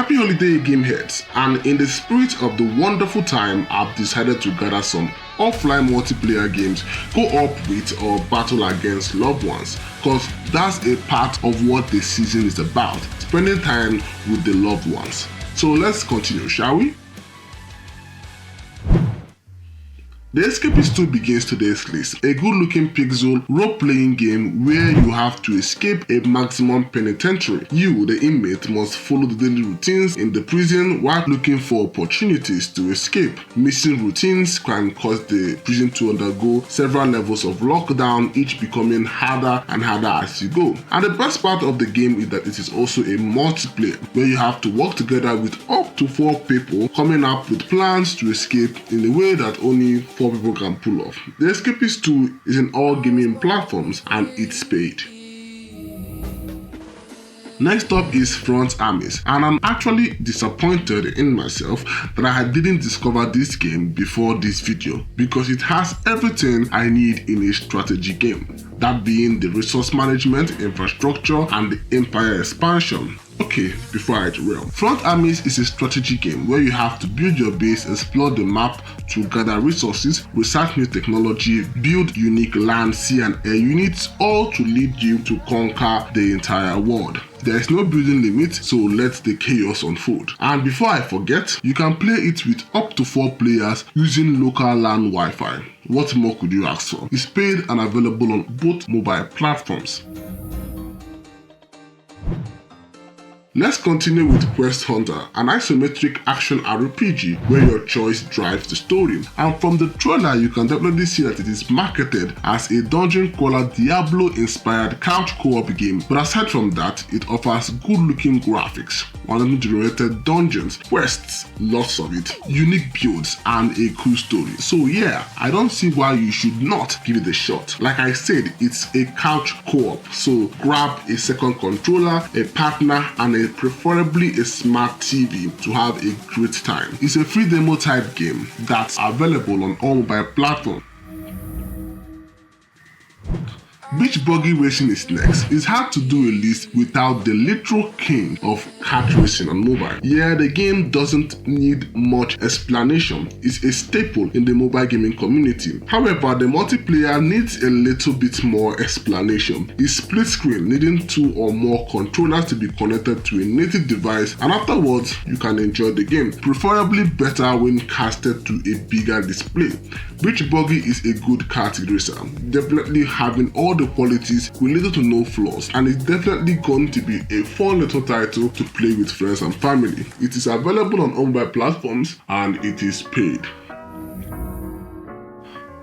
Happy holiday, Gameheads, and in the spirit of the wonderful time, I've decided to gather some offline multiplayer games, co-op with or battle against loved ones, cause that's a part of what the season is about, spending time with the loved ones. So let's continue, shall we? The Escapist 2 begins today's list, a good-looking pixel role-playing game where you have to escape a maximum penitentiary. You, the inmate, must follow the daily routines in the prison while looking for opportunities to escape. Missing routines can cause the prison to undergo several levels of lockdown, each becoming harder and harder as you go. And the best part of the game is that it is also a multiplayer, where you have to work together with up to 4 people, coming up with plans to escape in a way that only 4 people can pull off. The Escapist 2 is in all gaming platforms and it's paid. Next up is Armies, and I'm actually disappointed in myself that I didn't discover this game before this video, because it has everything I need in a strategy game, that being the resource management, infrastructure, and the empire expansion. Okay, before I derail. Armies is a strategy game where you have to build your base, explore the map to gather resources, research new technology, build unique land, sea and air units, all to lead you to conquer the entire world. There is no building limit, so let the chaos unfold. And before I forget, you can play it with up to 4 players using local LAN Wi-Fi. What more could you ask for? It's paid and available on both mobile platforms. Let's continue with Quest Hunter, an isometric action RPG where your choice drives the story. And from the trailer, you can definitely see that it is marketed as a dungeon crawler Diablo-inspired couch co-op game. But aside from that, it offers good-looking graphics, randomly generated dungeons, quests, lots of it, unique builds, and a cool story. So yeah, I don't see why you should not give it a shot. Like I said, it's a couch co-op, so grab a second controller, a partner, and preferably a smart TV to have a great time. It's a free demo type game that's available on all mobile platforms. Beach Buggy Racing is next. It's hard to do a list without the literal king of kart racing on mobile. Yeah, the game doesn't need much explanation. It's a staple in the mobile gaming community. However, the multiplayer needs a little bit more explanation. It's split screen, needing 2 or more controllers to be connected to a native device, and afterwards you can enjoy the game, preferably better when casted to a bigger display. Beach Buggy is a good kart racer, definitely having all the qualities with little to no flaws, and it's definitely going to be a fun little title to play with friends and family. It is available on mobile platforms and it is paid.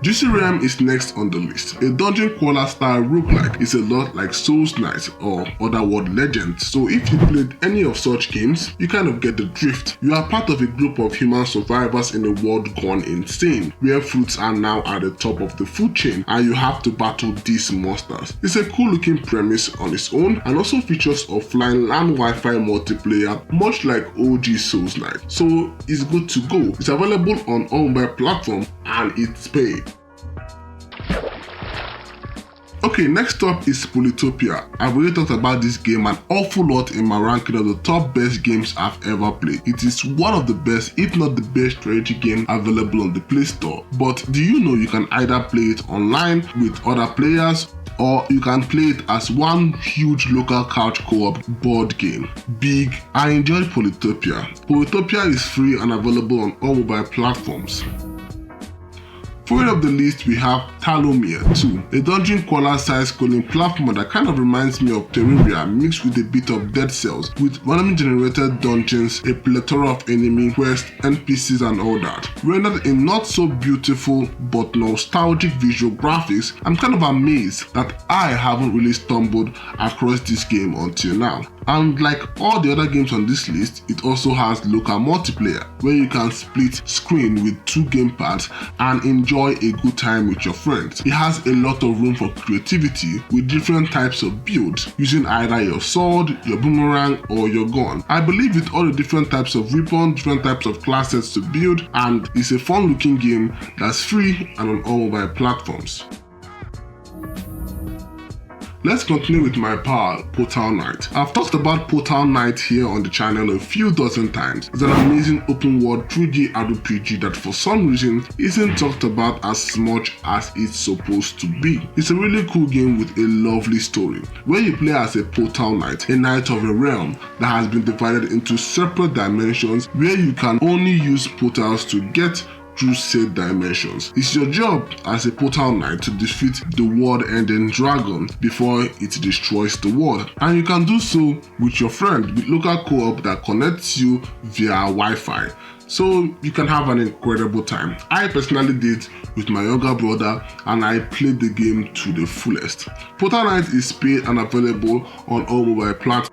Juicy Realm is next on the list. A dungeon crawler style roguelike is a lot like Souls Knight or Otherworld Legend, so if you played any of such games, you kind of get the drift. You are part of a group of human survivors in a world gone insane, where fruits are now at the top of the food chain and you have to battle these monsters. It's a cool looking premise on its own and also features offline LAN Wi-Fi multiplayer, much like OG Souls Knight, so it's good to go. It's available on all mobile platforms and it's paid. Okay, next up is Polytopia. I've already talked about this game an awful lot in my ranking of the top best games I've ever played. It is one of the best, if not the best strategy game available on the Play Store. But do you know you can either play it online with other players, or you can play it as one huge local couch co-op board game. Big. I enjoyed Polytopia. Polytopia is free and available on all mobile platforms. Following up the list, we have Tallowmere 2, a dungeon crawler side-scrolling platformer that kind of reminds me of Terraria mixed with a bit of Dead Cells, with randomly generated dungeons, a plethora of enemy quests, NPCs and all that. Rendered in not so beautiful but nostalgic visual graphics, I'm kind of amazed that I haven't really stumbled across this game until now. And like all the other games on this list, it also has local multiplayer, where you can split screen with 2 gamepads and enjoy a good time with your friends. It has a lot of room for creativity with different types of builds, using either your sword, your boomerang, or your gun. I believe with all the different types of weapons, different types of classes to build, and it's a fun looking game that's free and on all mobile platforms. Let's continue with my pal, Portal Knight. I've talked about Portal Knight here on the channel a few dozen times. It's an amazing open world 3D RPG that for some reason isn't talked about as much as it's supposed to be. It's a really cool game with a lovely story, where you play as a Portal Knight, a knight of a realm that has been divided into separate dimensions where you can only use portals to get through said dimensions. It's your job as a Portal Knight to defeat the world-ending dragon before it destroys the world, and you can do so with your friend with local co-op that connects you via Wi-Fi, so you can have an incredible time. I personally did with my younger brother and I played the game to the fullest. Portal Knight is paid and available on all mobile platforms.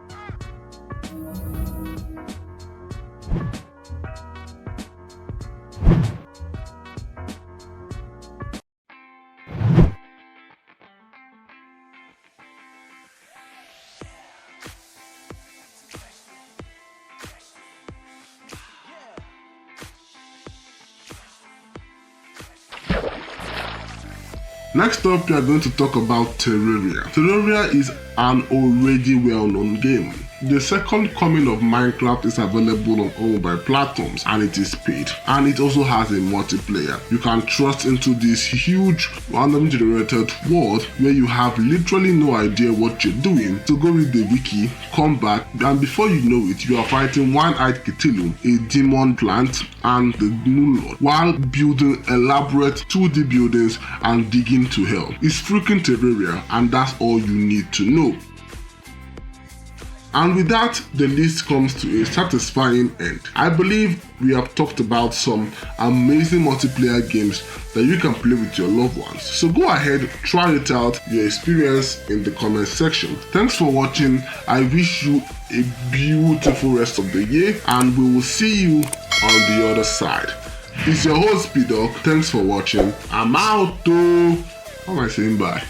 Next up, we are going to talk about Terraria. Terraria is an already well-known game. The second coming of Minecraft is available on all mobile platforms and it is paid. And it also has a multiplayer. You can trust into this huge randomly generated world where you have literally no idea what you're doing. So go read the wiki, come back, and before you know it, you are fighting one-eyed Cthulhu, a demon plant, and the Moon Lord, while building elaborate 2D buildings and digging to hell. It's freaking Terraria, and that's all you need to know. And with that, the list comes to a satisfying end. I believe we have talked about some amazing multiplayer games that you can play with your loved ones. So go ahead, try it out, your experience in the comment section. Thanks for watching. I wish you a beautiful rest of the year and we will see you on the other side. It's your host, P-Dog. Thanks for watching. I'm out though. How am I saying bye?